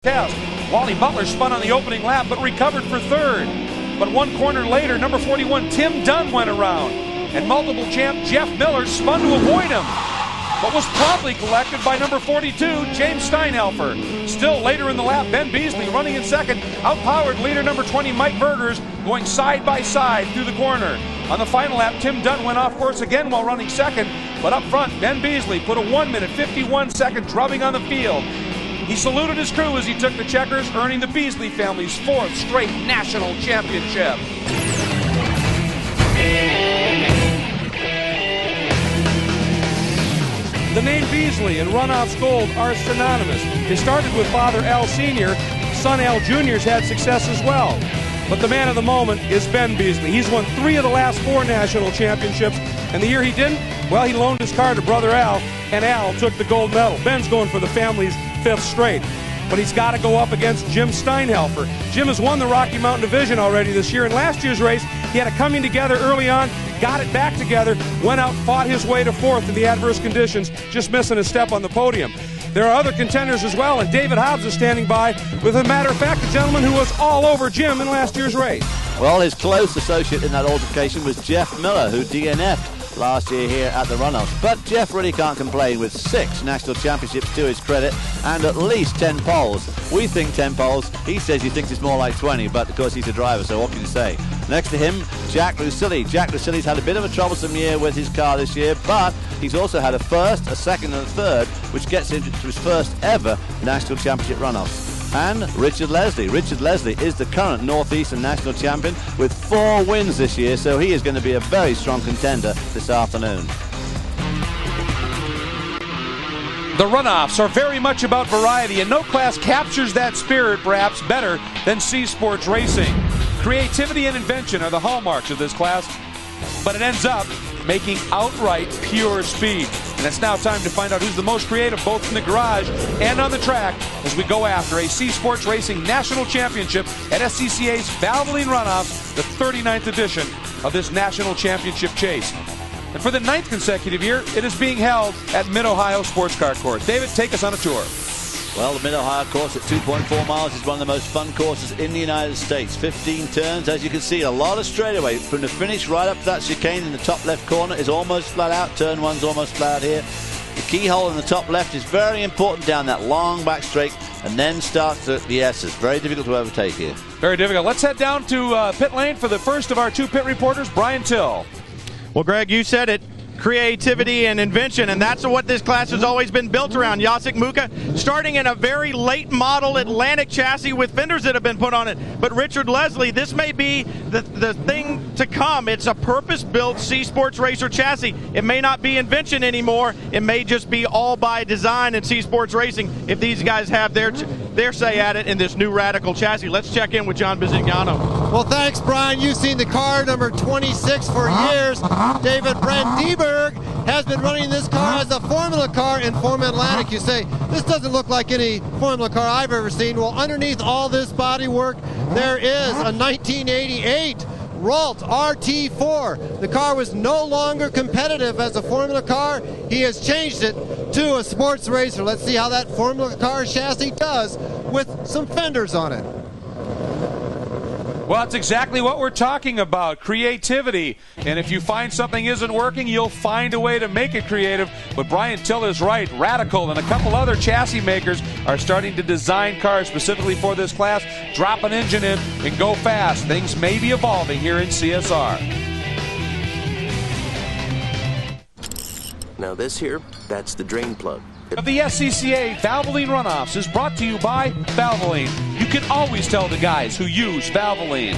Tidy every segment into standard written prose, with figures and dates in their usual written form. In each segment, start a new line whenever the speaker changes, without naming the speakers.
Test. Wally Butler spun on the opening lap but recovered for third. But one corner later, number 41 Tim Dunn went around, and multiple champ Jeff Miller spun to avoid him, but was promptly collected by number 42 James Steinhelfer. Still later in the lap, Ben Beasley running in second outpowered leader number 20 Mike Bergers, going side by side through the corner. On the final lap, Tim Dunn went off course again while running second, but up front Ben Beasley put a 1 minute 51 second drubbing on the field. He saluted his crew as he took the checkers, earning the Beasley family's fourth straight national championship. The name Beasley and Runoffs Gold are synonymous. They started with Father Al Sr., son Al Jr.'s had success as well. But the man of the moment is Ben Beasley. He's won 3 of the last 4 national championships, and the year he didn't, well, he loaned his car to brother Al, and Al took the gold medal. Ben's going for the family's 5th straight. But he's got to go up against Jim Steinhelfer. Jim has won the Rocky Mountain Division already this year. In last year's race, he had it coming together early on, got it back together, went out, fought his way to 4th in the adverse conditions, just missing a step on the podium. There are other contenders as well, and David Hobbs is standing by with, a matter of fact, a gentleman who was all over Jim in last year's race.
Well, his close associate in that altercation was Jeff Miller, who DNF'd last year here at the Runoffs. But Jeff really can't complain with 6 national championships to his credit and at least 10 poles. We think 10 poles. He says he thinks it's more like 20, but of course he's a driver, so what can you say? Next to him, Jack Lucilli. Jack Lucilli's had a bit of a troublesome year with his car this year, but he's also had a first, a second and a third, which gets him to his first ever national championship Runoffs. And Richard Leslie. Richard Leslie is the current Northeastern national champion with 4 wins this year, so he is going to be a very strong contender this afternoon.
The Runoffs are very much about variety, and no class captures that spirit perhaps better than C Sports Racing. Creativity and invention are the hallmarks of this class, but it ends up making outright pure speed. And it's now time to find out who's the most creative, both in the garage and on the track, as we go after a C Sports Racing National Championship at SCCA's Valvoline Runoffs, the 39th edition of this National Championship chase. And for the 9th consecutive year, it is being held at Mid-Ohio Sports Car Course. David, take us on a tour.
Well, the Mid-Ohio course at 2.4 miles is one of the most fun courses in the United States. 15 turns, as you can see, a lot of straightaway. From the finish right up to that chicane in the top left corner is almost flat out. Turn 1's almost flat out here. The keyhole in the top left is very important down that long back straight, and then starts the S's. Very difficult to overtake here.
Very difficult. Let's head down to pit lane for the first of our 2 pit reporters, Brian Till.
Well, Greg, you said it. Creativity and invention, and that's what this class has always been built around. Jacek Muka starting in a very late model Atlantic chassis with fenders that have been put on it. But Richard Leslie, this may be the thing to come. It's a purpose-built C Sports Racer chassis. It may not be invention anymore. It may just be all by design in C Sports Racing if these guys have their say at it in this new radical chassis. Let's check in with John Bizignano.
Well, thanks, Brian. You've seen the car number 26 for years. David Brent Dieberg has been running this car as a Formula car in Formula Atlantic. You say, this doesn't look like any Formula car I've ever seen. Well, underneath all this bodywork, there is a 1988 Ralt RT4. The car was no longer competitive as a Formula car. He has changed it to a sports racer. Let's see how that Formula car chassis does with some fenders on it.
Well, that's exactly what we're talking about, creativity. And if you find something isn't working, you'll find a way to make it creative. But Brian Till is right. Radical and a couple other chassis makers are starting to design cars specifically for this class. Drop an engine in and go fast. Things may be evolving here in CSR.
Now this here, that's the drain plug.
Of the SCCA Valvoline Runoffs is brought to you by Valvoline. You can always tell the guys who use Valvoline.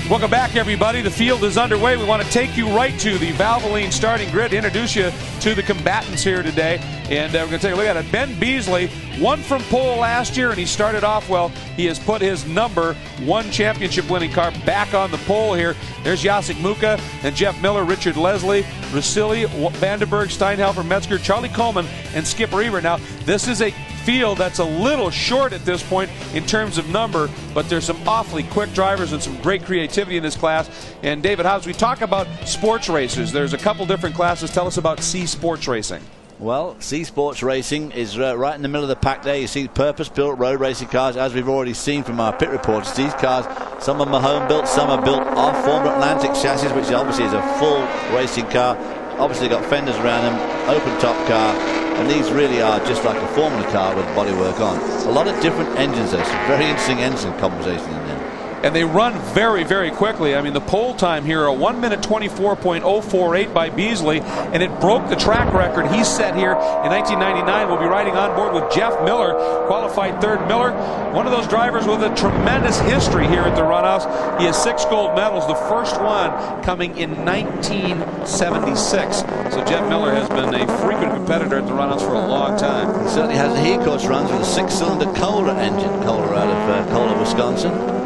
Welcome back, everybody. The field is underway. We want to take you right to the Valvoline starting grid, introduce you to the combatants here today. And we're going to take a look at it. Ben Beasley won from pole last year, and he started off well. He has put his number 1 championship-winning car back on the pole here. There's Jacek Muka and Jeff Miller, Richard Leslie, Russilli, Vandenberg, Steinhelfer, Metzger, Charlie Coleman, and Skip Reber. Now, this is a field that's a little short at this point in terms of number, but there's some awfully quick drivers and some great creativity in this class. And David Hobbs, we talk about sports racers. There's a couple different classes. Tell us about C Sports Racing.
Well, C Sports Racing is right in the middle of the pack there. You see purpose-built road racing cars, as we've already seen from our pit reports. These cars, some of them are home-built, some are built off Formula Atlantic chassis, which obviously is a full racing car. Obviously got fenders around them, open-top car, and these really are just like a Formula car with bodywork on. A lot of different engines there. Some very interesting engine conversation in there.
And they run very, very quickly. I mean, the pole time here, a 1 minute 24.048 by Beasley, and it broke the track record he set here in 1999. We'll be riding on board with Jeff Miller, qualified third. Miller, one of those drivers with a tremendous history here at the Runoffs. He has 6 gold medals, the first one coming in 1976. So Jeff Miller has been a frequent competitor at the Runoffs for a long time.
He certainly has. He, of course, runs with a 6-cylinder Kohler engine. Kohler out of Kohler, Wisconsin.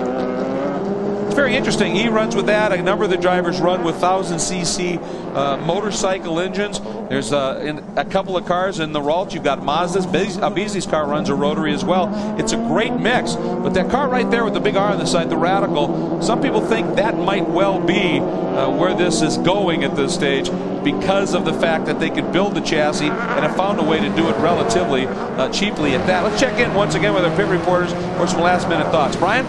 Very interesting. He runs with that. A number of the drivers run with 1,000cc motorcycle engines. There's in a couple of cars in the Ralt. You've got Mazdas. Beasley's car runs a rotary as well. It's a great mix. But that car right there with the big R on the side, the Radical, some people think that might well be where this is going at this stage, because of the fact that they could build the chassis and have found a way to do it relatively cheaply at that. Let's check in once again with our pit reporters for some last-minute thoughts. Brian?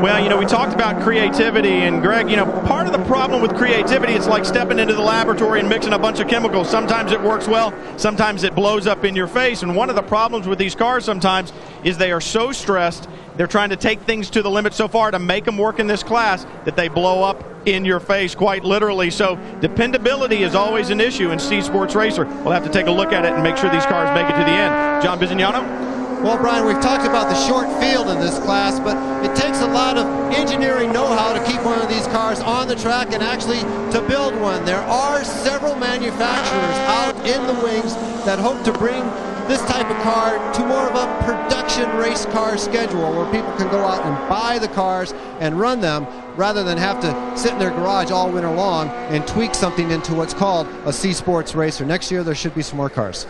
Well, you know, we talked about creativity, and Greg, you know, part of the problem with creativity, it's like stepping into the laboratory and mixing a bunch of chemicals. Sometimes it works well, sometimes it blows up in your face, and one of the problems with these cars sometimes is they are so stressed, they're trying to take things to the limit so far to make them work in this class that they blow up in your face, quite literally. So dependability is always an issue in C Sports Racer. We'll have to take a look at it and make sure these cars make it to the end. John Bizignano?
Well, Brian, we've talked about the short field in this class, but it takes a lot of engineering know-how to keep one of these cars on the track and actually to build one. There are several manufacturers out in the wings that hope to bring this type of car to more of a production race car schedule where people can go out and buy the cars and run them rather than have to sit in their garage all winter long and tweak something into what's called a C Sports Racer. Next year there should be some more cars.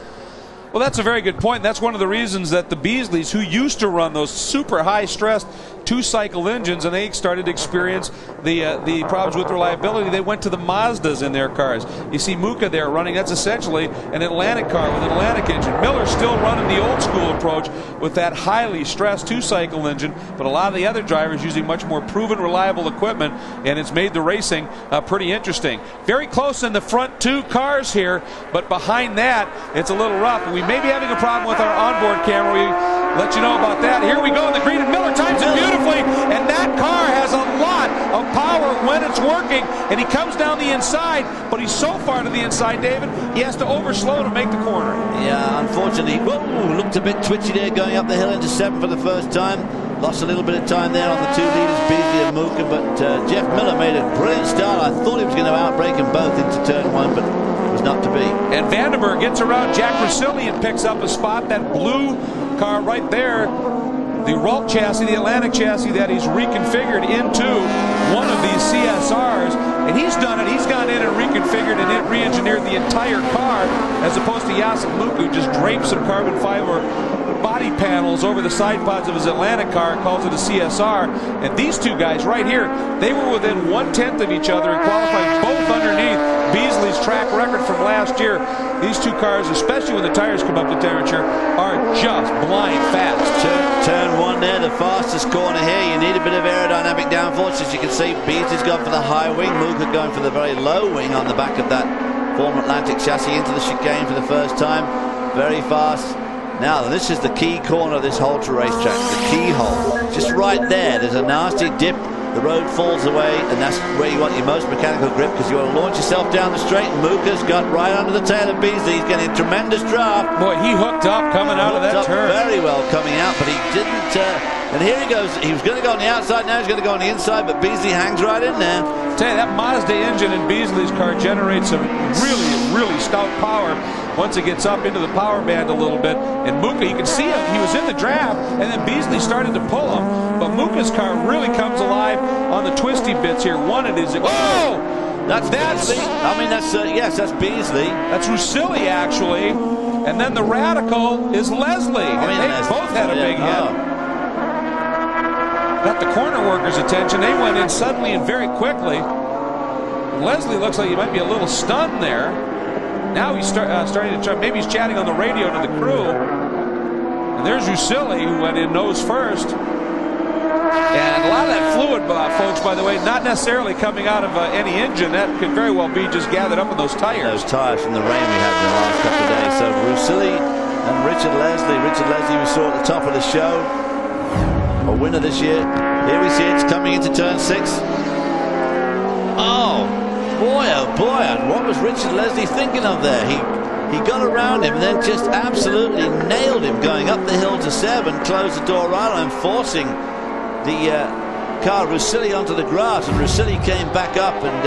Well, that's a very good point. That's one of the reasons that the Beasleys, who used to run those super high-stressed 2-cycle engines, and they started to experience the problems with reliability, they went to the Mazdas in their cars. You see Muka there running. That's essentially an Atlantic car with an Atlantic engine. Miller's still running the old-school approach with that highly stressed 2-cycle engine, but a lot of the other drivers using much more proven, reliable equipment, and it's made the racing pretty interesting. Very close in the front 2 cars here, but behind that, it's a little rough. We may be having a problem with our onboard camera. We let you know about that. Here we go in the green, and Miller times it beautifully, and that car has a lot of power when it's working, and he comes down the inside, but he's so far to the inside, David, he has to overslow to make the corner.
Yeah, unfortunately, whoa, looked a bit twitchy there going up the hill into 7 for the first time. Lost a little bit of time there on the 2 leaders, Beasley and Muka, but Jeff Miller made a brilliant start. I thought he was going to outbrake them both into turn 1, but was not to be. And
Vandenberg gets around Jack Rosilli and picks up a spot. That blue car right there, the Ralt chassis, the Atlantic chassis that he's reconfigured into one of these CSRs, and he's done it. He's gone in and reconfigured and re-engineered the entire car, as opposed to Jacek Muka, who just drapes some carbon fiber body panels over the side pods of his Atlantic car, calls it a CSR. And these two guys right here, they were within 1/10 of each other and qualified both underneath Beasley's track record from last year. These two cars, especially when the tires come up to temperature, are just blind fast.
Turn 1 there, the fastest corner here. You need a bit of aerodynamic downforce. As you can see, Beasley's gone for the high wing, Muka going for the very low wing on the back of that Formula Atlantic chassis into the chicane for the first time. Very fast. Now, this is the key corner of this Halter racetrack, the keyhole. Just right there, there's a nasty dip. The road falls away, and that's where you want your most mechanical grip, because you want to launch yourself down the straight. And Muka's got right under the tail of Beasley. He's getting a tremendous draft.
Boy, he hooked up coming out of that turn.
Very well coming out, but he didn't. And here he goes. He was going to go on the outside. Now he's going to go on the inside, but Beasley hangs right in there.
Tell you, that Mazda engine in Beasley's car generates some really, really stout power once it gets up into the power band a little bit. And Muka, you can see him, he was in the draft, and then Beasley started to pull him. But Muka's car really comes alive on the twisty bits here. One, it is, whoa!
That's Beasley. I mean, that's, yes, that's Beasley.
That's Rosilli, actually. And then the Radical is Leslie. I mean, they both had a big hit. Got the corner workers' attention. They went in suddenly and very quickly. Leslie looks like he might be a little stunned there. Now he's starting to try. Maybe he's chatting on the radio to the crew. And there's Russilli, who went in nose first. And a lot of that fluid, folks, by the way, not necessarily coming out of any engine. That could very well be just gathered up in those tires.
Those tires from the rain we had in the last couple of days. So Russilli and Richard Leslie. Richard Leslie we saw at the top of the show. A winner this year. Here we see it's coming into turn 6. Oh boy, and what was Richard Leslie thinking of there? He got around him and then just absolutely nailed him going up the hill to 7, closed the door right on him, forcing the car Russilli onto the grass, and Russilli came back up, and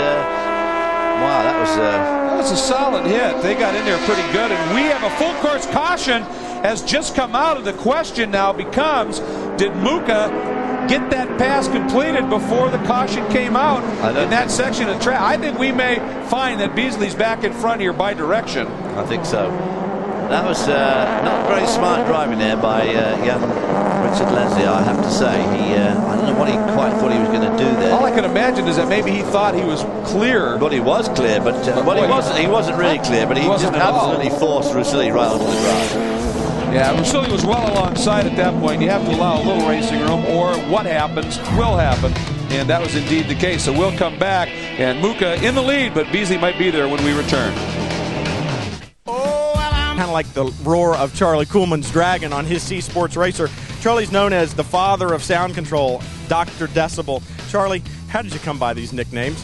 wow, that was a
solid hit. They got in there pretty good, and we have a full course caution has just come out. Of the question now becomes, did Muka get that pass completed before the caution came out in that section of track? I think we may find that Beasley's back in front here by direction.
I think so. That was not very smart driving there by young Richard Leslie, I have to say. I don't know what he quite thought he was going to do there.
All I can imagine is that maybe he thought he was clear.
Well, he was clear, but he wasn't really clear, but he just absolutely forced Russilli right onto the grass.
Yeah, Russilli was well alongside at that point. You have to allow a little racing room, or what happens will happen. And that was indeed the case. So we'll come back, and Muka in the lead, but Beasley might be there when we return.
Kind of like the roar of Charlie Kuhlman's Dragon on his C Sports Racer. Charlie's known as the father of sound control, Dr. Decibel. Charlie, how did you come by these nicknames?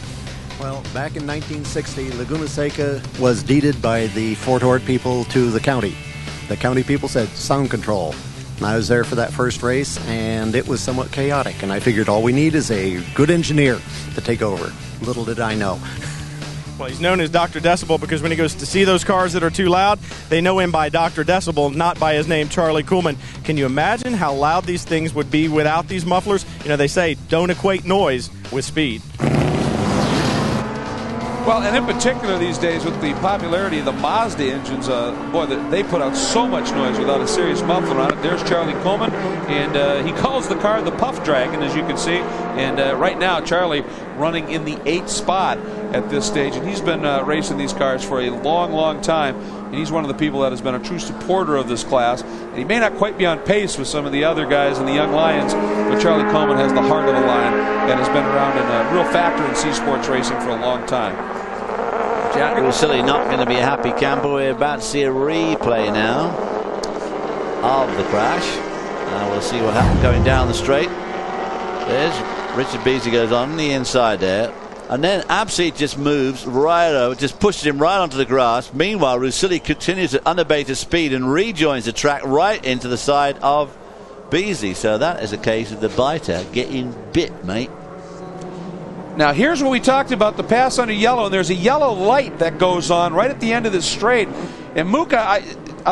Well, back in 1960, Laguna Seca was deeded by the Fort Ord people to the county. The county people said sound control. And I was there for that first race, and it was somewhat chaotic. And I figured all we need is a good engineer to take over. Little did I know.
Well, he's known as Dr. Decibel because when he goes to see those cars that are too loud, they know him by Dr. Decibel, not by his name, Charlie Kuhlman. Can you imagine how loud these things would be without these mufflers? You know, they say don't equate noise with speed.
Well, and in particular these days with the popularity of the Mazda engines, boy, they put out so much noise without a serious muffler on it. There's Charlie Kuhlman, and he calls the car the Puff Dragon, as you can see. And right now, Charlie running in the 8th spot at this stage, and he's been racing these cars for a long, long time. And he's one of the people that has been a true supporter of this class. And he may not quite be on pace with some of the other guys in the Young Lions, but Charlie Kuhlman has the heart of the line and has been around and a real factor in C Sports racing for a long time.
Jack Russilli not going to be a happy camper. We're about to see a replay now of the crash. We'll see what happened going down the straight. There's Richard Beasley goes on the inside there. And then Absi just moves right over, just pushes him right onto the grass. Meanwhile, Russilli continues at unabated speed and rejoins the track right into the side of Beasley. So that is a case of the biter getting bit, mate.
Now here's what we talked about, the pass under yellow, and there's a yellow light that goes on right at the end of this straight. And Muka,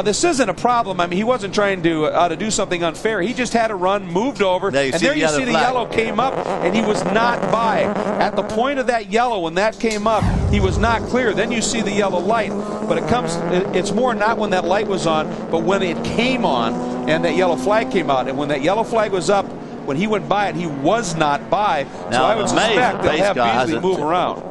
this isn't a problem. I mean, he wasn't trying to do something unfair. He just had to run, moved over, and there you see the yellow came up, and he was not by. At the point of that yellow, when that came up, he was not clear. Then you see the yellow light, but it's more not when that light was on, but when it came on and that yellow flag came out. And when that yellow flag was up, when he went by it, he was not by. So I would suspect they'll have Beasley move around.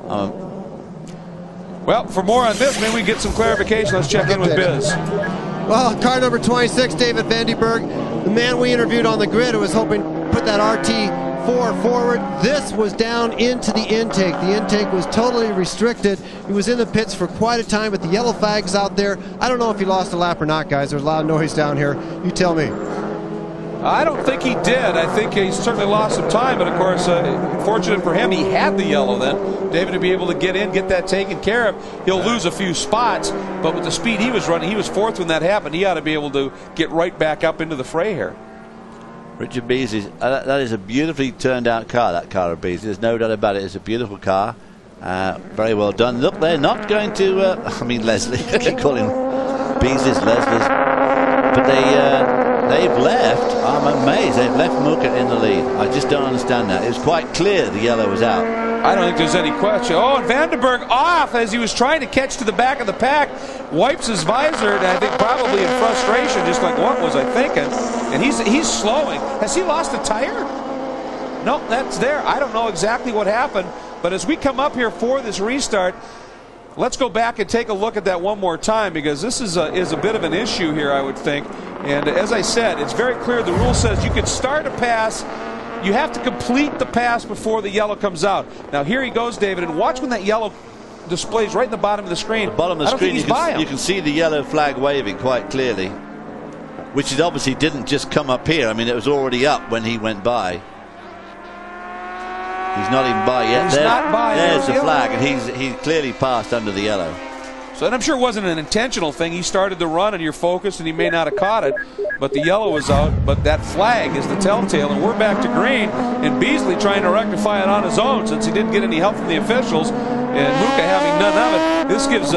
Well, for more on this, maybe we get some clarification. Let's check in with Biz.
Well, car number 26, David Vandenberg, the man we interviewed on the grid who was hoping to put that RT4 forward. This was down into the intake. The intake was totally restricted. He was in the pits for quite a time with the yellow flags out there. I don't know if he lost a lap or not, guys. There's a lot of noise down here. You tell me.
I don't think he did. I think he certainly lost some time, but of course, fortunate for him, he had the yellow then. David to be able to get in, get that taken care of. He'll lose a few spots, but with the speed he was running, he was 4th when that happened. He ought to be able to get right back up into the fray here.
Richard Beasley, that is a beautifully turned out car, that car of Beasley. There's no doubt about it. It's a beautiful car. Very well done. Look, they're not going to, I mean Leslie, I keep calling Beasley's Leslie's, but they've left. I'm amazed. They've left Muka in the lead. I just don't understand that. It was quite clear the yellow was out.
I don't think there's any question. Oh, and Vandenberg off as he was trying to catch to the back of the pack. Wipes his visor, and I think probably in frustration, just like, what was I thinking? And he's slowing. Has he lost a tire? No, that's there. I don't know exactly what happened. But as we come up here for this restart, Let's go back and take a look at that one more time, because this is a bit of an issue here, I would think. And as I said, it's very clear. The rule says you can start a pass. You have to complete the pass before the yellow comes out. Now here he goes, David, and watch when that yellow displays right in the bottom of the screen.
The bottom of the screen, you can see the yellow flag waving quite clearly, which it obviously didn't just come up here. I mean, it was already up when he went by. He's not even by yet.
He's not by.
There's the flag, and he clearly passed under the yellow.
So, and I'm sure it wasn't an intentional thing. He started the run, and you're focused, and he may not have caught it. But the yellow was out. But that flag is the telltale, and we're back to green. And Beasley trying to rectify it on his own, since he didn't get any help from the officials. And Muka having none of it. This gives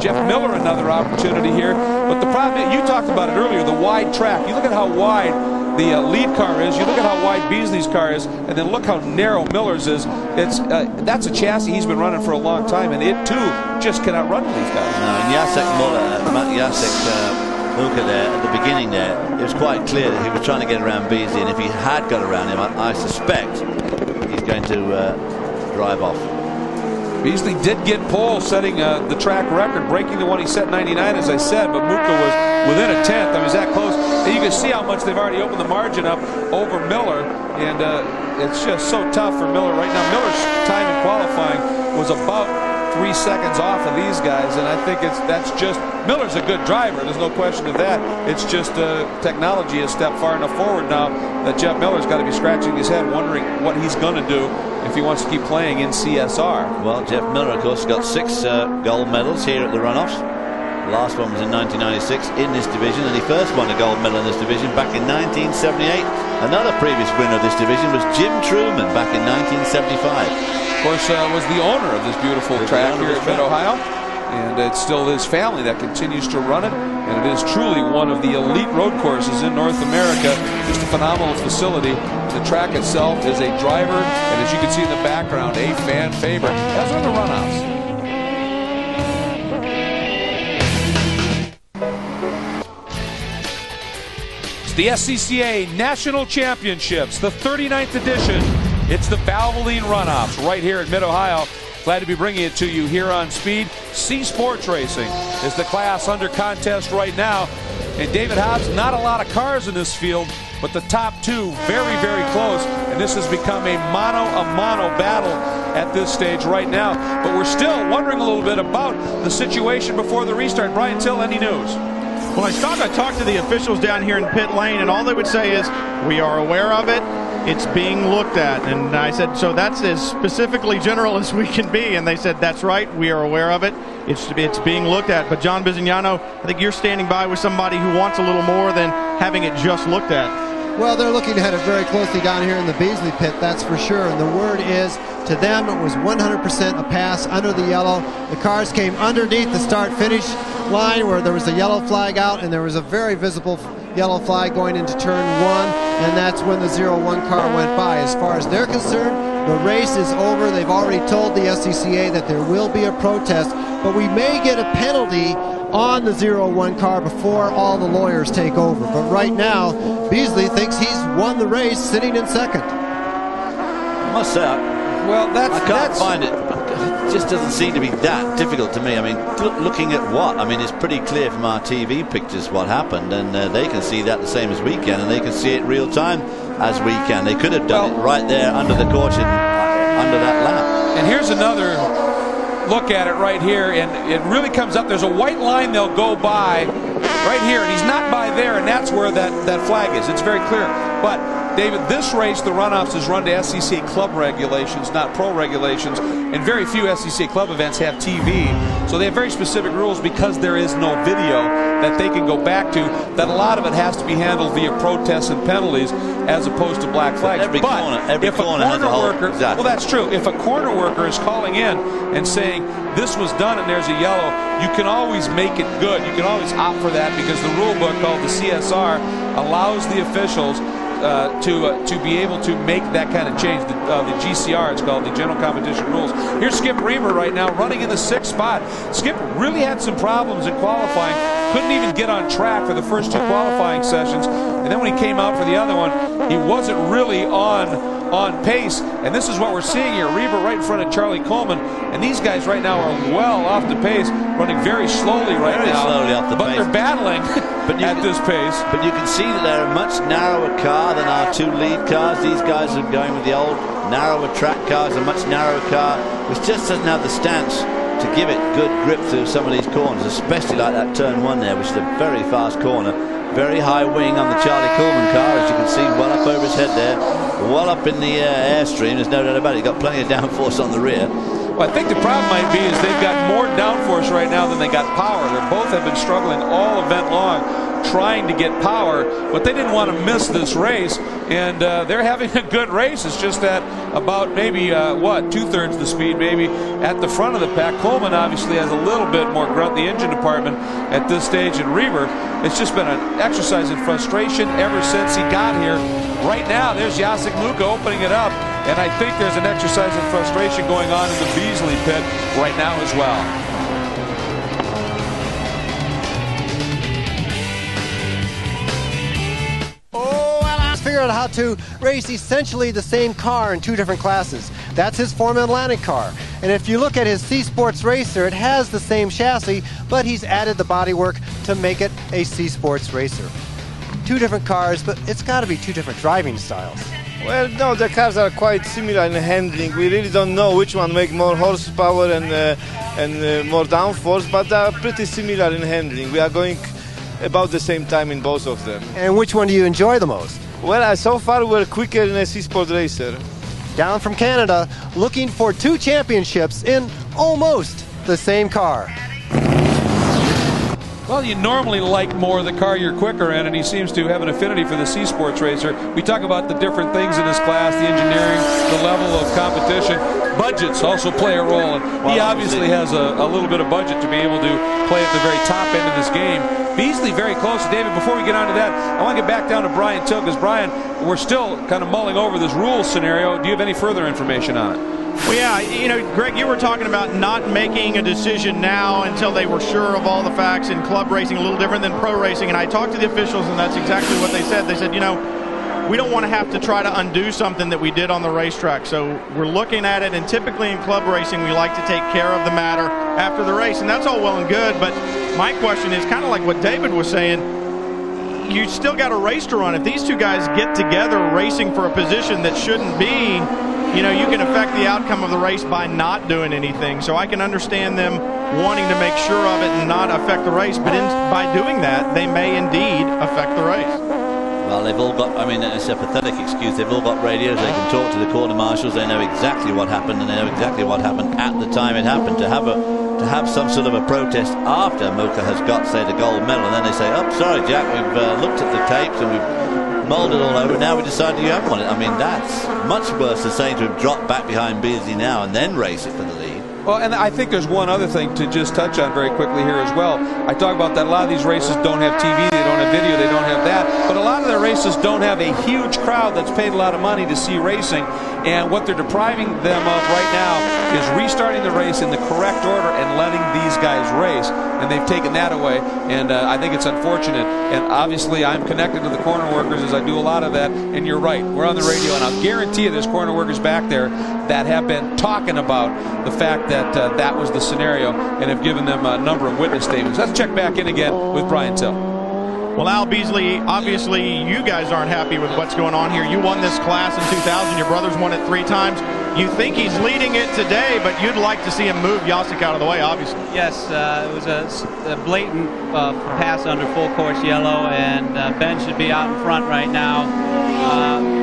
Jeff Miller another opportunity here. But the problem, you talked about it earlier, the wide track. You look at how wide the lead car is. You look at how wide Beasley's car is, and then look how narrow Miller's is. That's a chassis he's been running for a long time, and it too just cannot run with these guys.
No, and Muka there at the beginning there, it was quite clear that he was trying to get around Beasley, and if he had got around him, I suspect he's going to drive off.
Beasley did get pole, setting the track record, breaking the one he set in 99, as I said, but Muka was within a tenth. I mean, he's that close. And you can see how much they've already opened the margin up over Miller, and it's just so tough for Miller right now. Miller's time in qualifying was about 3 seconds off of these guys, and I think that's just Miller's a good driver. There's no question of that. It's just technology has stepped far enough forward now that Jeff Miller's got to be scratching his head, wondering what he's going to do if he wants to keep playing in CSR.
Well, Jeff Miller, of course, got 6 gold medals here at the Runoffs. The last one was in 1996 in this division, and he first won a gold medal in this division back in 1978. Another previous winner of this division was Jim Truman back in 1975.
Of course, was the owner of this beautiful track here at Mid-Ohio, and it's still his family that continues to run it, and it is truly one of the elite road courses in North America. Just a phenomenal facility. The track itself is a driver, and as you can see in the background, a fan favorite, as are the Runoffs. The SCCA National Championships, the 39th edition. It's the Valvoline Runoffs right here at Mid-Ohio. Glad to be bringing it to you here on Speed. C Sports Racing is the class under contest right now. And David Hobbs, not a lot of cars in this field, but the top two very, very close. And this has become a mono battle at this stage right now. But we're still wondering a little bit about the situation before the restart. Brian Till, any news?
Well, I talked to the officials down here in pit lane, and all they would say is, we are aware of it. It's being looked at. And I said, so that's as specifically general as we can be. And they said, that's right. We are aware of it. It's being looked at. But John Bizignano, I think you're standing by with somebody who wants a little more than having it just looked at.
Well, they're looking at it very closely down here in the Beasley pit, that's for sure. And the word is, to them, it was 100% a pass under the yellow. The cars came underneath the start-finish line where there was a yellow flag out, and there was a very visible yellow flag going into turn 1, and that's when the 0-1 car went by. As far as they're concerned, the race is over. They've already told the SCCA that there will be a protest, but we may get a penalty on the 0-1 car before all the lawyers take over. But right now, Beasley thinks he's won the race sitting in second.
I must say, I can't find it. It just doesn't seem to be that difficult to me. I mean, looking at what? I mean, it's pretty clear from our TV pictures what happened, and they can see that the same as we can, and they can see it real time as we can. They could have done it right there under the caution, under that lap.
And here's another look at it right here, and it really comes up. There's a white line they'll go by right here, and he's not by there, and that's where that flag is. It's very clear. But David, this race, the Runoffs, is run to SCCA club regulations, not pro regulations, and very few SCCA club events have TV, so they have very specific rules because there is no video that they can go back to, that a lot of it has to be handled via protests and penalties as opposed to black flags.
Every corner has a
worker,
exactly.
Well, that's true. If a corner worker is calling in and saying this was done and there's a yellow, you can always make it good. You can always opt for that because the rule book called the CSR allows the officials to be able to make that kind of change. The GCR, it's called, the General Competition Rules. Here's Skip Reamer right now running in the 6th spot. Skip really had some problems in qualifying. Couldn't even get on track for the first 2 qualifying sessions. And then when he came out for the other one, he wasn't really on on pace, and this is what we're seeing here. Reber right in front of Charlie Coleman, and these guys right now are well off the pace, running very slowly right now.
Slowly off the
but
pace.
They're battling at this pace.
But you can see that they're a much narrower car than our two lead cars. These guys are going with the old narrower track cars, a much narrower car, which just doesn't have the stance to give it good grip through some of these corners, especially like that turn 1 there, which is a very fast corner. Very high wing on the Charlie Coleman car, as you can see, well up over his head there, well up in the airstream. There's no doubt about it. He's got plenty of downforce on the rear.
Well, I think the problem might be is they've got more downforce right now than they got power. They both have been struggling all event long trying to get power, but they didn't want to miss this race, and they're having a good race. It's just that about maybe, two-thirds the speed maybe at the front of the pack. Coleman obviously has a little bit more grunt, the engine department, at this stage, and Reber, it's just been an exercise in frustration ever since he got here. Right now, there's Jacek Muka opening it up, and I think there's an exercise in frustration going on in the Beasley pit right now as well.
Figure out how to race essentially the same car in two different classes. That's his Formula Atlantic car. And if you look at his C Sports Racer, it has the same chassis, but he's added the bodywork to make it a C Sports Racer. Two different cars, but it's got to be two different driving styles.
Well, no, the cars are quite similar in handling. We really don't know which one makes more horsepower and more downforce, but they are pretty similar in handling. We are going about the same time in both of them.
And which one do you enjoy the most?
Well, so far we're quicker in a C-Sport Racer.
Down from Canada, looking for 2 championships in almost the same car.
Well, you normally like more the car you're quicker in, and he seems to have an affinity for the C Sports Racer. We talk about the different things in this class, the engineering, the level of competition. Budgets also play a role, and he obviously has a little bit of budget to be able to play at the very top end of this game. Beasley very close. David, before we get on to that, I want to get back down to Brian Till, because Brian, we're still kind of mulling over this rules scenario. Do you have any further information on it?
Well, yeah, you know, Greg, you were talking about not making a decision now until they were sure of all the facts, in club racing a little different than pro racing. And I talked to the officials, and that's exactly what they said. They said, you know, we don't want to have to try to undo something that we did on the racetrack. So we're looking at it, and typically in club racing, we like to take care of the matter after the race. And that's all well and good, but my question is kind of like what David was saying. You still got a race to run. If these two guys get together racing for a position that shouldn't be, you know, you can affect the outcome of the race by not doing anything. So I can understand them wanting to make sure of it and not affect the race, but by doing that, they may indeed affect the race.
Well, they've all got, I mean, it's a pathetic excuse. They've all got radios. They can talk to the corner marshals. They know exactly what happened, and they know exactly what happened at the time it happened. To have some sort of a protest after Muka has got, say, the gold medal, and then they say, oh, sorry, Jack, we've looked at the tapes and we've mulled it all over. Now we decided you haven't won it. I mean, that's much worse than saying to have dropped back behind Beasley now and then race it for the lead.
Well, and I think there's one other thing to just touch on very quickly here as well. I talk about that a lot of these races don't have TV, they don't have video, they don't have that, but a lot of their races don't have a huge crowd that's paid a lot of money to see racing, and what they're depriving them of right now is restarting the race in the correct order and letting these guys race, and they've taken that away, and I think it's unfortunate. And obviously I'm connected to the corner workers, as I do a lot of that, and you're right, we're on the radio, and I'll guarantee you there's corner workers back there that have been talking about the fact that that was the scenario and have given them a number of witness statements. Let's check back in again with Brian Till.
Well, Al Beasley, obviously you guys aren't happy with what's going on here. You won this class in 2000. Your brother's won it 3 times. You think he's leading it today, but you'd like to see him move Jacek out of the way, obviously.
Yes, it was a blatant pass under full course yellow, and Ben should be out in front right now.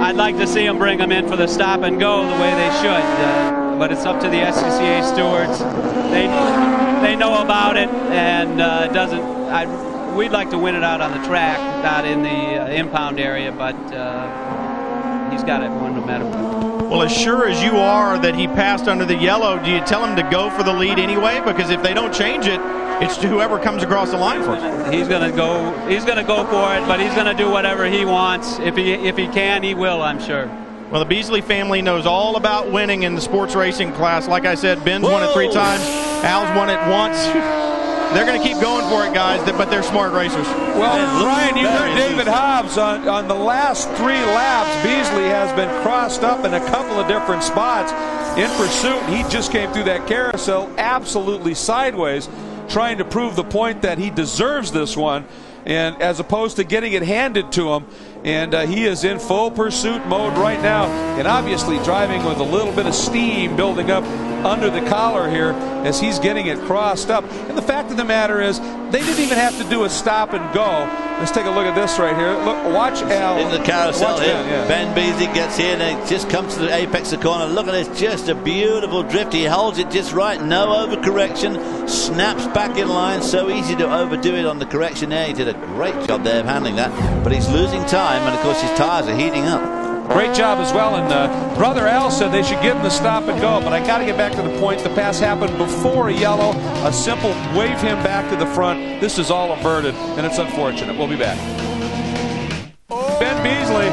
I'd like to see him bring him in for the stop and go the way they should. But it's up to the SCCA stewards. They know about it, and we'd like to win it out on the track, not in the impound area, but he's got it won no matter what.
Well, as sure as you are that he passed under the yellow, do you tell him to go for the lead anyway? Because if they don't change it, it's to whoever comes across the line first.
He's going to go. He's going to go for it, but he's going to do whatever he wants. If he can, he will, I'm sure.
Well, the Beasley family knows all about winning in the sports racing class. Like I said, Ben's won it 3 times. Al's won it once. They're going to keep going for it, guys, but they're smart racers.
Well, Brian, you heard David Hobbs on the last 3 laps. Beasley has been crossed up in a couple of different spots in pursuit. He just came through that carousel absolutely sideways, trying to prove the point that he deserves this one, and as opposed to getting it handed to him. And he is in full pursuit mode right now, and obviously driving with a little bit of steam building up under the collar here as he's getting it crossed up. And the fact of the matter is, they didn't even have to do a stop and go. Let's take a look at this right here. Look, watch Al.
In the carousel here,
yeah.
Ben Beasley gets here and it just comes to the apex of the corner. Look at this, just a beautiful drift. He holds it just right, no overcorrection, snaps back in line. So easy to overdo it on the correction there. He did a great job there of handling that, but he's losing time, and of course his tires are heating up.
Great job as well, and Brother Al said they should give him the stop and go, but I got to get back to the point. The pass happened before a yellow. A simple wave him back to the front. This is all averted, and it's unfortunate. We'll be back. Ben Beasley,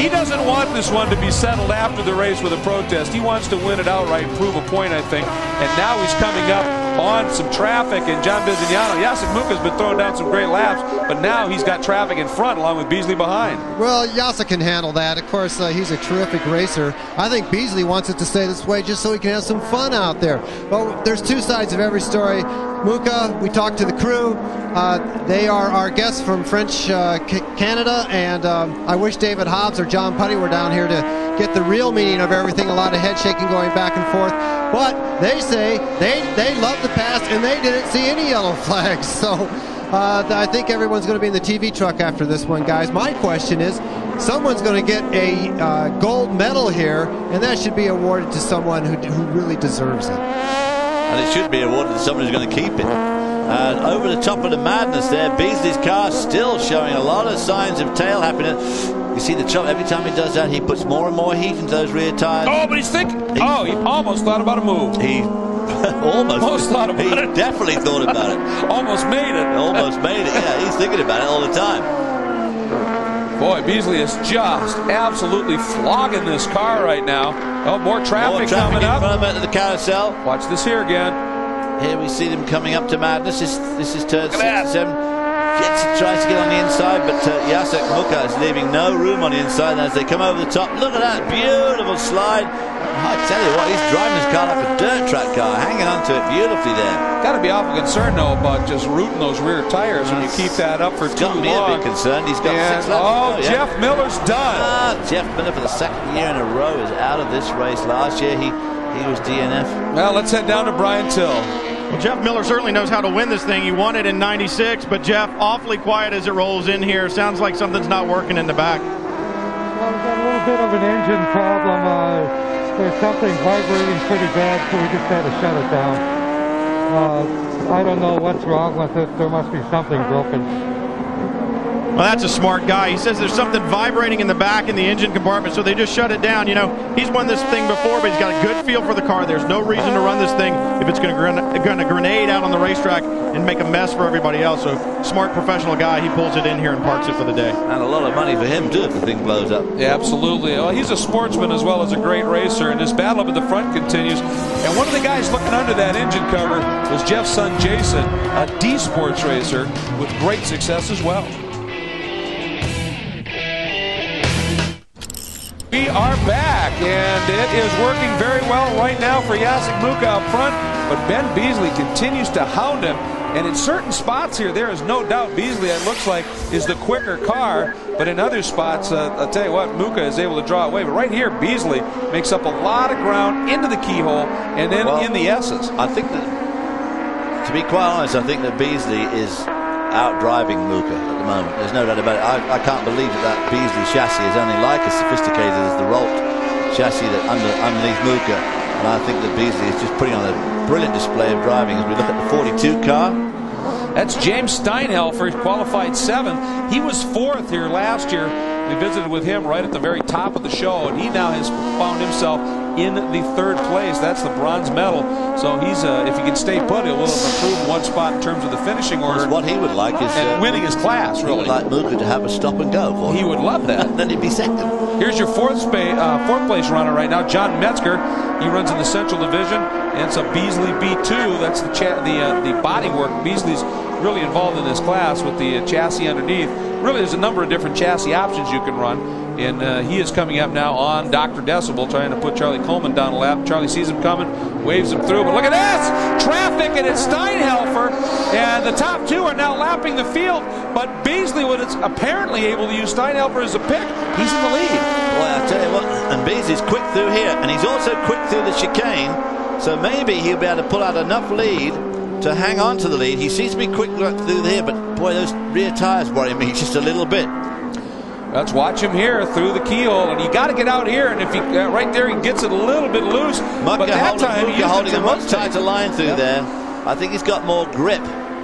he doesn't want this one to be settled after the race with a protest. He wants to win it outright and prove a point, I think. And now he's coming up on some traffic, and John Bizignano. Jacek Muka's been throwing down some great laps, but now he's got traffic in front along with Beasley behind.
Well, Jacek can handle that. Of course, he's a terrific racer. I think Beasley wants it to stay this way just so he can have some fun out there. But there's 2 sides of every story. Muka, we talked to the crew. They are our guests from French Canada, and I wish David Hobbs or John Putty were down here to get the real meaning of everything. A lot of head shaking going back and forth. But they say they love the pass and they didn't see any yellow flags. So I think everyone's going to be in the TV truck after this one, guys. My question is, someone's going to get a gold medal here, and that should be awarded to someone who really deserves it.
And it should be awarded to someone who's going to keep it. Over the top of the madness there, Beasley's car still showing a lot of signs of tail happiness. You see the trouble, every time he does that, he puts more and more heat into those rear tires.
Oh, but he's thinking. He almost thought about a move.
He almost thought about it. He definitely thought about it.
Almost made it.
Almost made it, yeah. He's thinking about it all the time.
Boy, Beasley is just absolutely flogging this car right now. Oh, more traffic coming up.
In front of the carousel.
Watch this here again.
Here we see them coming up to madness. This is turn 6 and 7. Tries to get on the inside, but Jacek Muka is leaving no room on the inside. And as they come over the top, look at that beautiful slide. I tell you what, he's driving his car like a dirt track car, hanging onto it beautifully there.
Got to be awful concerned, though, about just rooting those rear tires when you keep that up for too long.
Got me a bit concerned. He's got 6 laps.
Jeff Miller's done.
Jeff Miller, for the 2nd year in a row, is out of this race. Last year he was DNF.
Well, let's head down to Brian Till.
Well, Jeff Miller certainly knows how to win this thing. He won it in '96, but Jeff, awfully quiet as it rolls in here. Sounds like something's not working in the back.
Well, we've got a little bit of an engine problem. There's something vibrating pretty bad, so we just had to shut it down. I don't know what's wrong with it. There must be something broken.
Well, that's a smart guy. He says there's something vibrating in the back in the engine compartment, so they just shut it down. You know, he's won this thing before, but he's got a good feel for the car. There's no reason to run this thing if it's going to grenade out on the racetrack and make a mess for everybody else. So, smart professional guy. He pulls it in here and parks it for the day.
And a lot of money for him, too, if the thing blows up.
Yeah, absolutely. Well, he's a sportsman as well as a great racer, and his battle up at the front continues. And one of the guys looking under that engine cover was Jeff's son, Jason, a D-Sports racer with great success as well. We are back, and it is working very well right now for Jacek Muka up front, but Ben Beasley continues to hound him, and in certain spots here, there is no doubt Beasley, it looks like, is the quicker car, but in other spots, I'll tell you what, Muka is able to draw away, but right here, Beasley makes up a lot of ground into the keyhole, and then in the S's.
I think that, to be quite honest, I think that Beasley is out-driving Muka at the moment. There's no doubt about it. I can't believe that Beasley chassis is only like as sophisticated as the Ralt chassis that underneath Muka. And I think that Beasley is just putting on a brilliant display of driving as we look at the 42 car.
That's James Steinhelfer, qualified 7th. He was 4th here last year. We visited with him right at the very top of the show, and he now has found himself in the 3rd place. That's the bronze medal. So he's, if he can stay put, he'll improve one spot in terms of the finishing order.
What he would like is
winning his class, really.
He would like Muka to have a stop and go for him.
He would love that.
Then he'd be 2nd.
Here's your 4th place runner right now, John Metzger. He runs in the Central Division, and it's a Beasley B2. That's the body work. Beasley's really involved in this class with the chassis underneath. Really, there's a number of different chassis options you can run, and he is coming up now on Dr. Decibel, trying to put Charlie Coleman down the lap. Charlie sees him coming, waves him through, but look at this! Traffic, and it's Steinhelfer, and the top two are now lapping the field, but Beasley was apparently able to use Steinhelfer as a pick. He's in the lead.
Boy, I'll tell you what, and Beasley's quick through here, and he's also quick through the chicane, so maybe he'll be able to pull out enough lead to hang on to the lead. He seems to be quick through here, but boy, those rear tires worry me just a little bit.
Let's watch him here through the keyhole, and you got to get out here, and if he right there, he gets it a little bit loose.
But that time he's holding a much tighter line through there. I think he's got more grip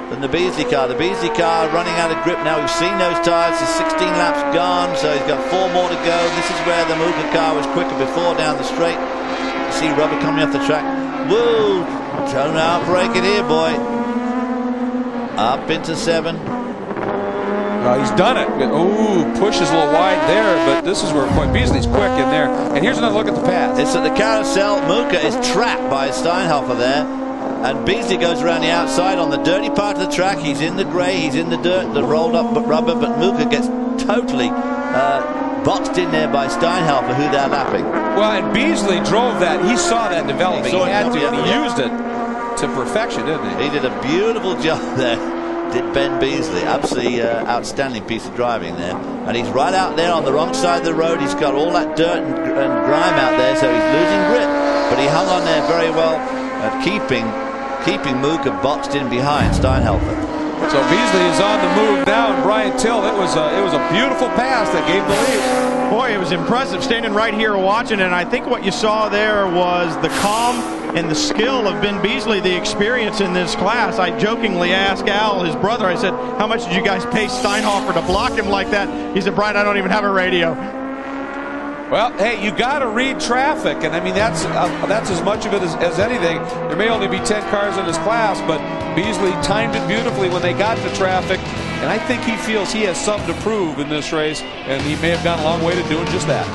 than the Beasley car. The Beasley car running out of grip now. We've seen those tires. He's 16 laps gone, so he's got 4 more to go. This is where the Muka car was quicker before down the straight. You see rubber coming off the track. Whoa! Don't outbrake it here, boy. Up into 7.
He's done it. Ooh, pushes a little wide there, but this is where Beasley's quick in there. And here's another look at the path.
It's at the carousel. Muka is trapped by Steinhelfer there. And Beasley goes around the outside on the dirty part of the track. He's in the grey, he's in the dirt, the rolled up rubber, but Muka gets totally boxed in there by Steinhelfer, who they're lapping.
Well, and Beasley drove that. He saw that developing. He had to, and he used it to perfection, didn't he?
He did a beautiful job there. Did Ben Beasley. Absolutely outstanding piece of driving there. And he's right out there on the wrong side of the road. He's got all that dirt and grime out there, so he's losing grip. But he hung on there very well at keeping Muka boxed in behind Steinhelfer.
So Beasley is on the move now, and Brian Till, it was a beautiful pass that gave the lead.
Boy, it was impressive standing right here watching, and I think what you saw there was the calm and the skill of Ben Beasley, the experience in this class. I jokingly asked Al, his brother, I said, how much did you guys pay Steinhelfer to block him like that? He said, Brian, I don't even have a radio.
Well, hey, you got to read traffic, and I mean that's as much of it as anything. There may only be 10 cars in this class, but Beasley timed it beautifully when they got to traffic, and I think he feels he has something to prove in this race, and he may have gone a long way to doing just that.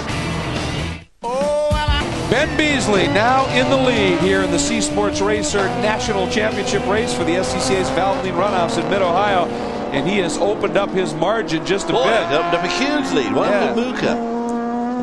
Ben Beasley now in the lead here in the C Sports Racer National Championship race for the SCCA's Valvoline Runoffs in Mid-Ohio, and he has opened up his margin just a bit.
Opened up a huge lead. One for Muka.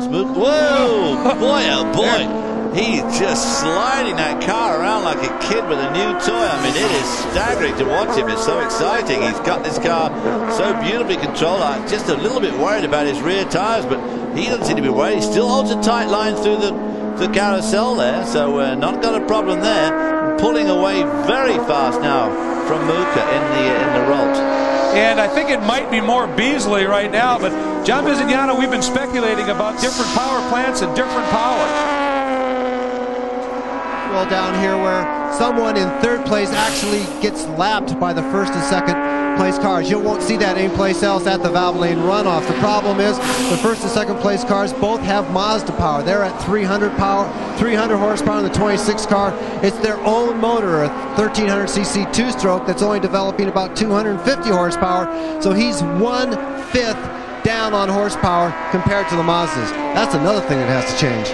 Whoa! Boy, oh boy. He's just sliding that car around like a kid with a new toy. I mean, it is staggering to watch him. It's so exciting. He's got this car so beautifully controlled. I'm just a little bit worried about his rear tires, but he doesn't seem to be worried. He still holds a tight line through the carousel there, so not got a problem there. Pulling away very fast now from Muka in the Ralt.
And I think it might be more Beasley right now, but John Visignano, we've been speculating about different power plants and different power.
Well, down here where someone in 3rd place actually gets lapped by the 1st and 2nd place cars. You won't see that anyplace else at the Valvoline Runoff. The problem is the 1st and 2nd place cars both have Mazda power. They're at 300 horsepower in the 26 car. It's their own motor, a 1300cc 2-stroke that's only developing about 250 horsepower. So he's 1/5 down on horsepower compared to the Mazdas. That's another thing that has to change.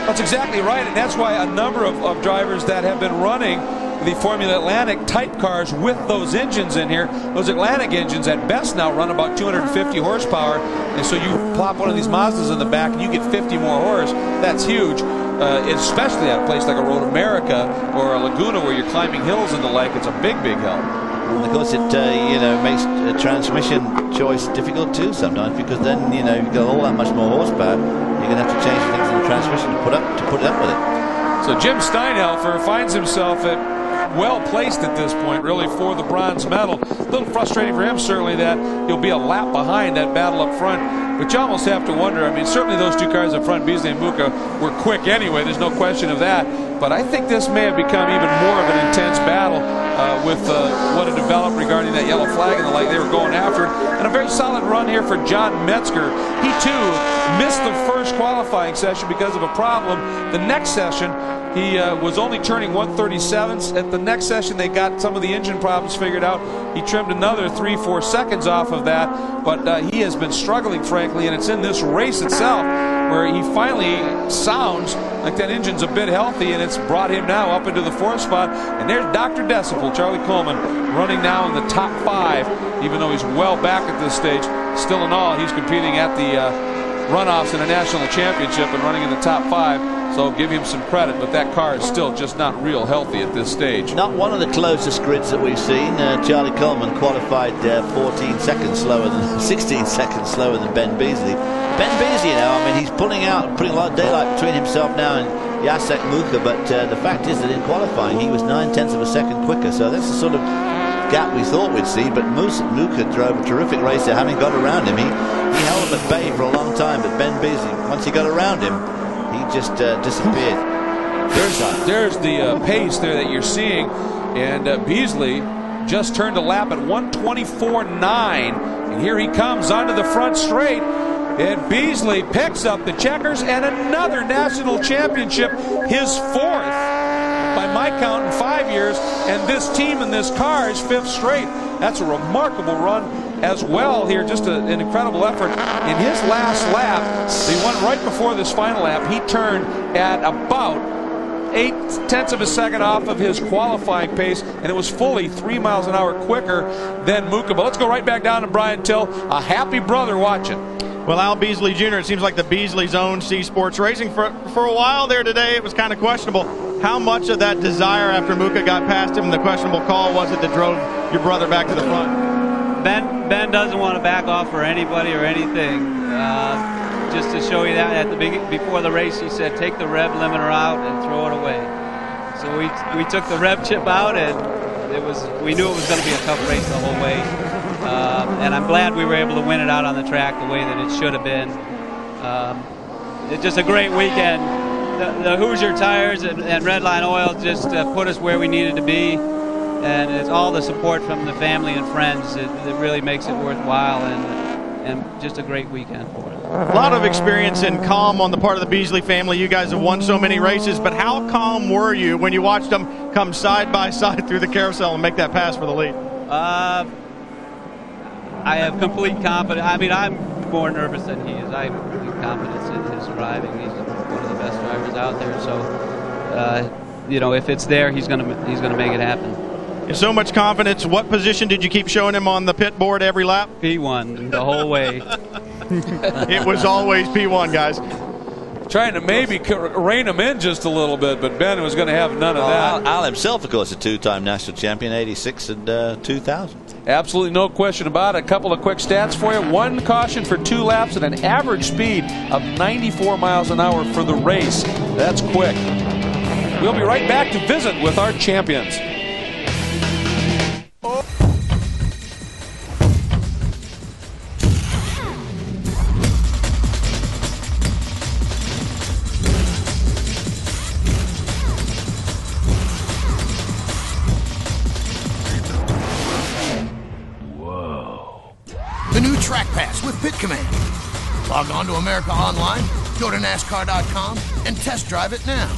That's exactly right, and that's why a number of drivers that have been running the Formula Atlantic type cars with those engines in here, those Atlantic engines at best now run about 250 horsepower, and so you plop one of these Mazdas in the back and you get 50 more horse. That's huge, especially at a place like a Road America or a Laguna where you're climbing hills and the like. It's a big help.
And of course, it makes a transmission choice difficult too sometimes, because then you've got all that much more horsepower. You're going to have to change things in the transmission to put it up with it.
So Jim Steinhelfer finds himself well placed at this point, really, for the bronze medal. A little frustrating for him, certainly, that he'll be a lap behind that battle up front. But you almost have to wonder. I mean, certainly those two cars up front, Beasley and Muka, were quick anyway. There's no question of that. But I think this may have become even more of an intense battle with what had developed regarding that yellow flag and the like. They were going after it. And a very solid run here for John Metzger. He, too, missed the first qualifying session because of a problem. The next session, he was only turning 137s. At the next session, they got some of the engine problems figured out. He trimmed another 3-4 seconds off of that, but he has been struggling, frankly, and it's in this race itself where he finally sounds like that engine's a bit healthy, and it's brought him now up into the 4th spot. And there's Dr. Decibel, Charlie Coleman, running now in the top 5, even though he's well back at this stage. Still in all, he's competing at the Runoffs in a national championship and running in the top 5, so give him some credit, but that car is still just not real healthy at this stage.
Not one of the closest grids that we've seen. Charlie Coleman qualified 16 seconds slower than Ben Beasley. Ben Beasley now, I mean, he's putting a lot of daylight between himself now and Jacek Mucha, but the fact is that in qualifying he was 9/10 of a second quicker, so that's the sort of gap we thought we'd see. But Mucha drove a terrific race there, having got around him. He held him at bay for a long time, but Ben Beasley, once he got around him, he just disappeared.
There's the pace there that you're seeing, and Beasley just turned a lap at 1:24.9, and here he comes onto the front straight, and Beasley picks up the checkers and another national championship, his 4th by my count in 5 years, and this team and this car is 5th straight. That's a remarkable run as well here, just an incredible effort. In his last lap, the one right before this final lap, he turned at about 8/10 of a second off of his qualifying pace, and it was fully 3 miles an hour quicker than Mucha. But let's go right back down to Brian Till, a happy brother watching.
Well, Al Beasley Jr., it seems like the Beasleys own C Sports Racing. For a while there today, it was kind of questionable. How much of that desire after Mucha got past him and the questionable call was it that drove your brother back to the front?
Ben doesn't want to back off for anybody or anything. Just to show you that, at the before the race, he said, take the rev limiter out and throw it away. So we took the rev chip out, and we knew it was going to be a tough race the whole way. And I'm glad we were able to win it out on the track the way that it should have been. It's just a great weekend. The Hoosier tires and Redline Oil just put us where we needed to be, and it's all the support from the family and friends that really makes it worthwhile, and just a great weekend for us.
A lot of experience and calm on the part of the Beasley family. You guys have won so many races, but how calm were you when you watched them come side by side through the carousel and make that pass for the lead?
I have complete confidence. I mean, I'm more nervous than he is. I have complete confidence in his driving. He's one of the best drivers out there. So, if it's there, he's gonna make it happen.
And so much confidence. What position did you keep showing him on the pit board every lap?
P1 the whole way.
It was always P1, guys.
Trying to maybe rein him in just a little bit, but Ben was going to have none of that.
Al himself, of course, a 2-time national champion, 86 and 2000.
Absolutely no question about it. A couple of quick stats for you. 1 caution for 2 laps and an average speed of 94 miles an hour for the race. That's quick. We'll be right back to visit with our champions.
The new Track Pass with Pit Command. Log on to America Online, go to NASCAR.com, and test drive it now.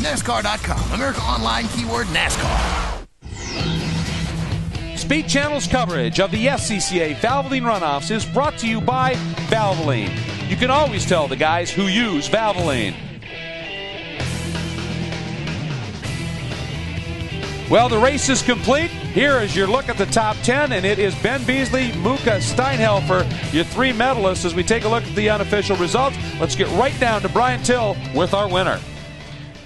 NASCAR.com, America Online, keyword NASCAR.
Speed Channel's coverage of the SCCA Valvoline Runoffs is brought to you by Valvoline. You can always tell the guys who use Valvoline. Well, the race is complete. Here is your look at the top 10, and it is Ben Beasley, Mucha, Steinhelfer, your 3 medalists. As we take a look at the unofficial results, let's get right down to Brian Till with our winner.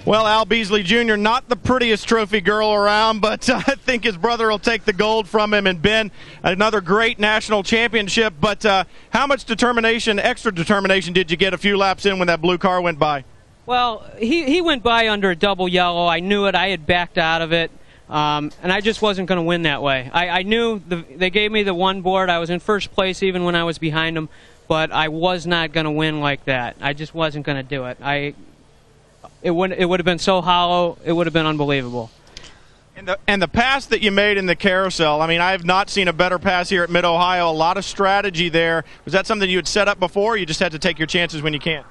Well, Al Beasley Jr., not the prettiest trophy girl around, but I think his brother will take the gold from him. And Ben, another great national championship. But how much determination, extra determination, did you get a few laps in when that blue car went by?
Well, he went by under a double yellow. I knew it. I had backed out of it. And I just wasn't going to win that way. I knew they gave me the one board. I was in first place even when I was behind them, but I was not going to win like that. I just wasn't going to do it. It would have been so hollow. It would have been unbelievable.
And the pass that you made in the carousel, I mean, I have not seen a better pass here at Mid-Ohio. A lot of strategy there. Was that something you had set up before, or you just had to take your chances when you can?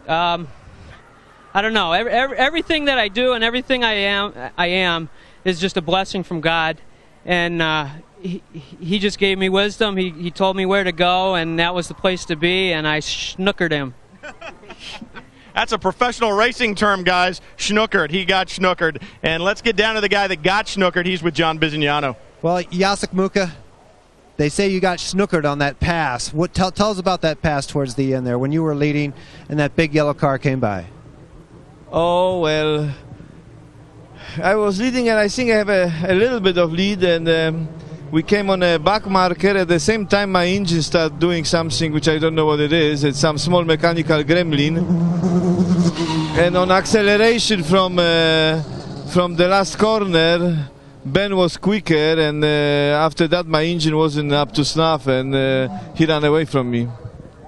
I don't know. Everything that I do and everything I am is just a blessing from God. And he just gave me wisdom. He told me where to go, and that was the place to be, and I snookered him.
That's a professional racing term, guys. Schnookered. He got schnookered. And let's get down to the guy that got schnookered. He's with John Bizignano.
Well, Jacek Mucha, they say you got snookered on that pass. Tell us about that pass towards the end there when you were leading and that big yellow car came by.
Oh, well, I was leading, and I think I have a little bit of lead, and we came on a back marker. At the same time, my engine started doing something which I don't know what it is. It's some small mechanical gremlin. And on acceleration from the last corner, Ben was quicker, and after that my engine wasn't up to snuff, and he ran away from me.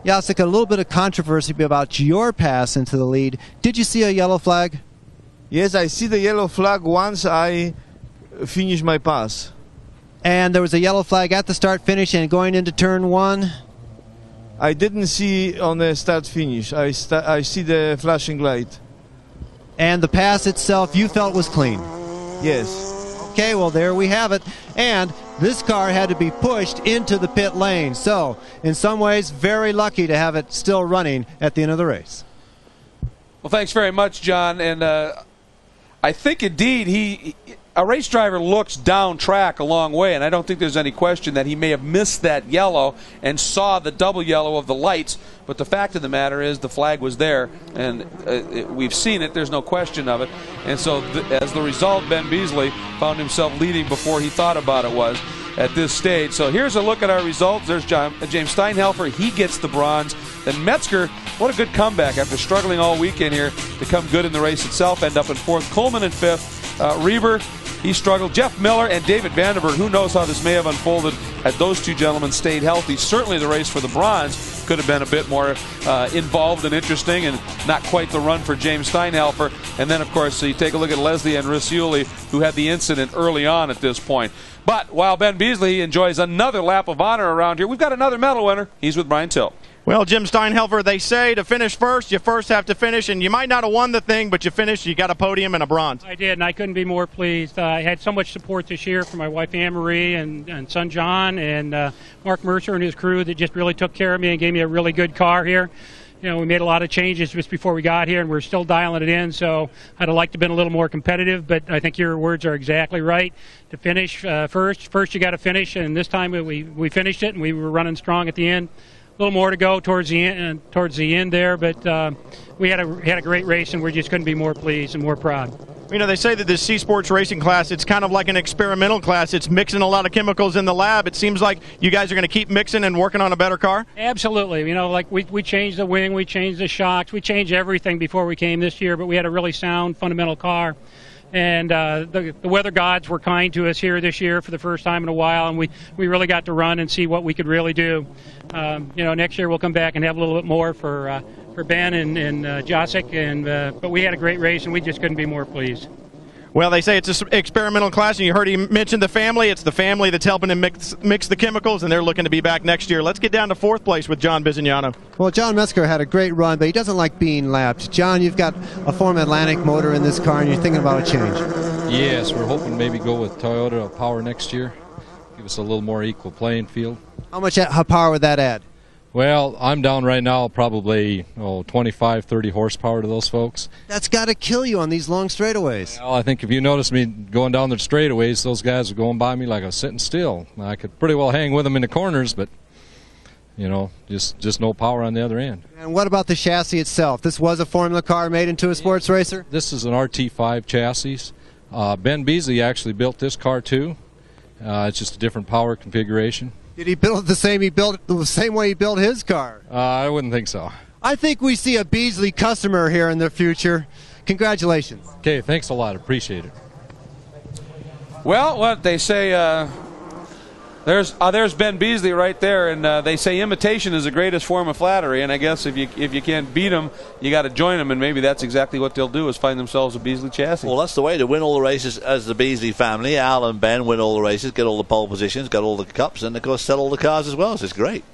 Jacek, a little bit of controversy about your pass into the lead. Did you see a yellow flag?
Yes, I see the yellow flag once I finish my pass.
And there was a yellow flag at the start-finish and going into turn one?
I didn't see on the start-finish. I see the flashing light.
And the pass itself you felt was clean?
Yes.
Okay, well, there we have it. And this car had to be pushed into the pit lane. So, in some ways, very lucky to have it still running at the end of the race.
Well, thanks very much, John. And I think, indeed, a race driver looks down track a long way, and I don't think there's any question that he may have missed that yellow and saw the double yellow of the lights. But the fact of the matter is the flag was there, and we've seen it. There's no question of it. And so as the result, Ben Beasley found himself leading before he thought about it was at this stage. So here's a look at our results. There's James Steinhelfer. He gets the bronze. Then Metzger, what a good comeback after struggling all weekend here to come good in the race itself, end up in fourth. Coleman in fifth. Reber, he struggled. Jeff Miller and David Vandenberg, who knows how this may have unfolded had those two gentlemen stayed healthy. Certainly the race for the bronze could have been a bit more involved and interesting, and not quite the run for James Steinhelfer. And then, of course, you take a look at Leslie and Riccioli, who had the incident early on at this point. But while Ben Beasley enjoys another lap of honor around here, we've got another medal winner. He's with Brian Till.
Well, Jim Steinhelfer, they say to finish first, you first have to finish, and you might not have won the thing, but you finished, you got a podium and a bronze.
I did, and I couldn't be more pleased. I had so much support this year from my wife Anne-Marie and son John and Mark Mercer and his crew that just really took care of me and gave me a really good car here. You know, we made a lot of changes just before we got here, and we're still dialing it in, so I'd have liked to have been a little more competitive, but I think your words are exactly right. To finish first you got to finish, and this time we finished it, and we were running strong at the end. A little more to go towards the end there, but we had a great race, and we just couldn't be more pleased and more proud.
You know, they say that this C Sports racing class, it's kind of like an experimental class. It's mixing a lot of chemicals in the lab. It seems like you guys are going to keep mixing and working on a better car?
Absolutely. You know, like we changed the wing, we changed the shocks, we changed everything before we came this year, but we had a really sound, fundamental car. And the weather gods were kind to us here this year for the first time in a while, and we really got to run and see what we could really do. You know, next year we'll come back and have a little bit more for Ben and Jacek, but we had a great race, and we just couldn't be more pleased.
Well, they say it's an experimental class, and you heard he mentioned the family. It's the family that's helping him mix the chemicals, and they're looking to be back next year. Let's get down to fourth place with John Bizignano.
Well, John Metzger had a great run, but he doesn't like being lapped. John, you've got a Forum Atlantic motor in this car, and you're thinking about a change.
Yes, we're hoping to maybe go with Toyota Power next year. Give us a little more equal playing field.
How much power would that add?
Well, I'm down right now probably 25, 30 horsepower to those folks.
That's got to kill you on these long straightaways.
Well, I think if you notice me going down the straightaways, those guys are going by me like I was sitting still. I could pretty well hang with them in the corners, but, you know, just no power on the other end.
And what about the chassis itself? This was a Formula car made into a sports racer?
This is an RT5 chassis. Ben Beasley actually built this car, too. It's just a different power configuration.
Did he build it the same way he built his car?
I wouldn't think so.
I think we see a Beasley customer here in the future. Congratulations.
Okay, thanks a lot. Appreciate it. Well, what they say,
There's Ben Beasley right there, and they say imitation is the greatest form of flattery. And I guess if you can't beat them, you got to join them, and maybe that's exactly what they'll do is find themselves a Beasley chassis.
Well, that's the way to win all the races as the Beasley family. Al and Ben win all the races, get all the pole positions, got all the cups, and of course sell all the cars as well. So it's great.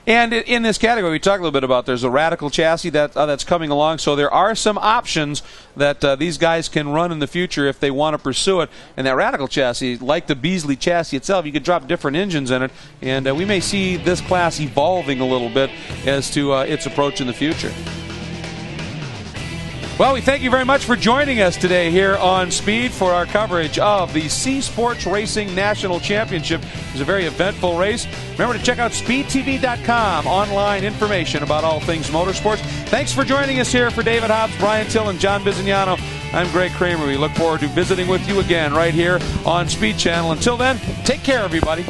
And in this category, we talked a little bit about there's a Radical chassis that's coming along. So there are some options that these guys can run in the future if they want to pursue it. And that Radical chassis, like the Beasley chassis itself, you could drop different engines in it. And we may see this class evolving a little bit as to its approach in the future. Well, we thank you very much for joining us today here on Speed for our coverage of the C Sports Racing National Championship. It was a very eventful race. Remember to check out speedtv.com, online information about all things motorsports. Thanks for joining us here. For David Hobbs, Brian Till, and John Bizignano, I'm Greg Kramer. We look forward to visiting with you again right here on Speed Channel. Until then, take care, everybody.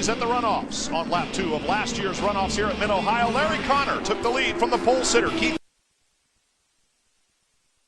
At the Runoffs on lap 2 of last year's Runoffs here at Mid-Ohio. Larry Connor took the lead from the pole sitter Keith